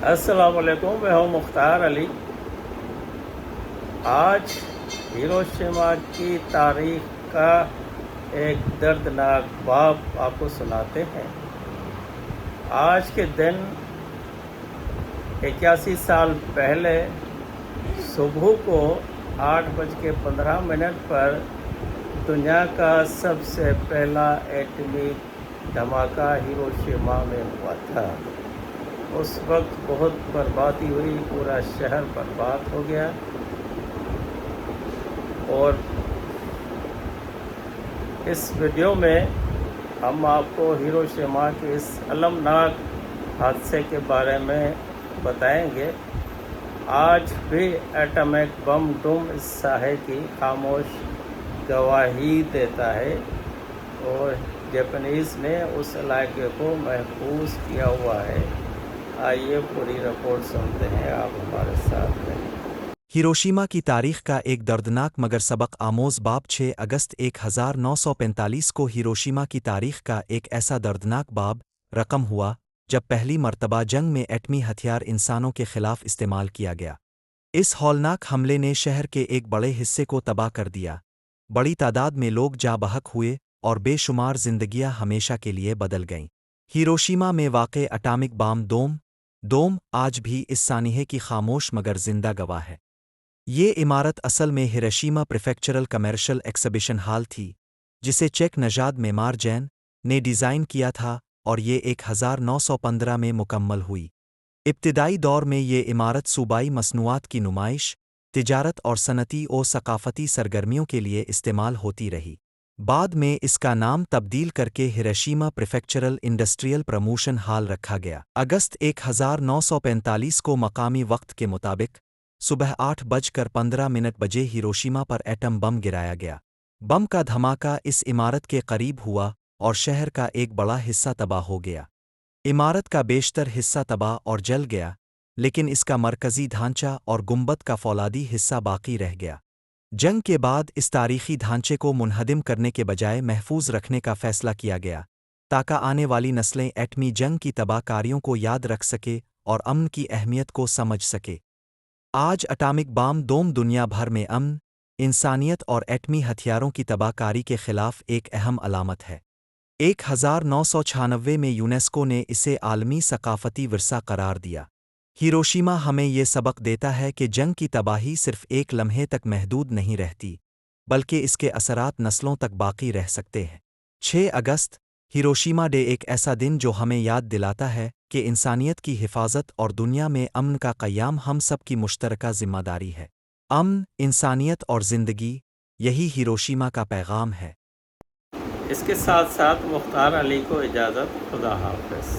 السلام علیکم، میں ہوں مختار علی۔ آج ہیروشیما کی تاریخ کا ایک دردناک باب آپ کو سناتے ہیں۔ آج کے دن 81 سال پہلے صبح کو 8:15 پر دنیا کا سب سے پہلا ایٹمی دھماکہ ہیروشیما میں ہوا تھا۔ اس وقت بہت بربادی ہوئی، پورا شہر برباد ہو گیا، اور اس ویڈیو میں ہم آپ کو ہیروشیما کے اس المناک حادثے کے بارے میں بتائیں گے۔ آج بھی ایٹمک بم ڈوم اس ساحے کی خاموش گواہی دیتا ہے، اور جاپانیز نے اس علاقے کو محفوظ کیا ہوا ہے۔ آئیے پوری رپورٹ سنتے ہیں، آپ ہمارے ساتھ ہیں۔ ہیروشیما کی تاریخ کا ایک دردناک مگر سبق آموز باب 6 اگست 1945 کو ہیروشیما کی تاریخ کا ایک ایسا دردناک باب رقم ہوا جب پہلی مرتبہ جنگ میں ایٹمی ہتھیار انسانوں کے خلاف استعمال کیا گیا۔ اس ہولناک حملے نے شہر کے ایک بڑے حصے کو تباہ کر دیا، بڑی تعداد میں لوگ جاں بحق ہوئے اور بے شمار زندگیاں ہمیشہ کے لیے بدل گئیں۔ ہیروشیما میں واقع اٹامک بام دوم آج بھی اس سانحے کی خاموش مگر زندہ گواہ ہے۔ یہ عمارت اصل میں ہیروشیما پریفیکچرل کمرشل ایکسبیشن ہال تھی، جسے چیک نژاد معمار جین نے ڈیزائن کیا تھا، اور یہ 1915 میں مکمل ہوئی۔ ابتدائی دور میں یہ عمارت صوبائی مصنوعات کی نمائش، تجارت اور صنعتی و ثقافتی سرگرمیوں کے لیے استعمال ہوتی رہی۔ بعد میں اس کا نام تبدیل کر کے ہیروشیما پریفیکچرل انڈسٹریل پروموشن ہال رکھا گیا۔ اگست 1945 کو مقامی وقت کے مطابق صبح 8:15 بجے ہیروشیما پر ایٹم بم گرایا گیا۔ بم کا دھماکہ اس عمارت کے قریب ہوا اور شہر کا ایک بڑا حصہ تباہ ہو گیا۔ عمارت کا بیشتر حصہ تباہ اور جل گیا، لیکن اس کا مرکزی ڈھانچہ اور گنبد کا فولادی حصہ باقی رہ گیا۔ جنگ کے بعد اس تاریخی ڈھانچے کو منہدم کرنے کے بجائے محفوظ رکھنے کا فیصلہ کیا گیا، تاکہ آنے والی نسلیں ایٹمی جنگ کی تباہ کاریوں کو یاد رکھ سکے اور امن کی اہمیت کو سمجھ سکے۔ آج اٹامک بام دوم دنیا بھر میں امن، انسانیت اور ایٹمی ہتھیاروں کی تباہ کاری کے خلاف ایک اہم علامت ہے۔ 1996 میں یونیسکو نے اسے عالمی ثقافتی ورثہ قرار دیا۔ ہیروشیما ہمیں یہ سبق دیتا ہے کہ جنگ کی تباہی صرف ایک لمحے تک محدود نہیں رہتی، بلکہ اس کے اثرات نسلوں تک باقی رہ سکتے ہیں۔ 6 اگست ہیروشیما ڈے ایک ایسا دن جو ہمیں یاد دلاتا ہے کہ انسانیت کی حفاظت اور دنیا میں امن کا قیام ہم سب کی مشترکہ ذمہ داری ہے۔ امن، انسانیت اور زندگی، یہی ہیروشیما کا پیغام ہے۔ اس کے ساتھ ساتھ مختار علی کو اجازت، خدا حافظ۔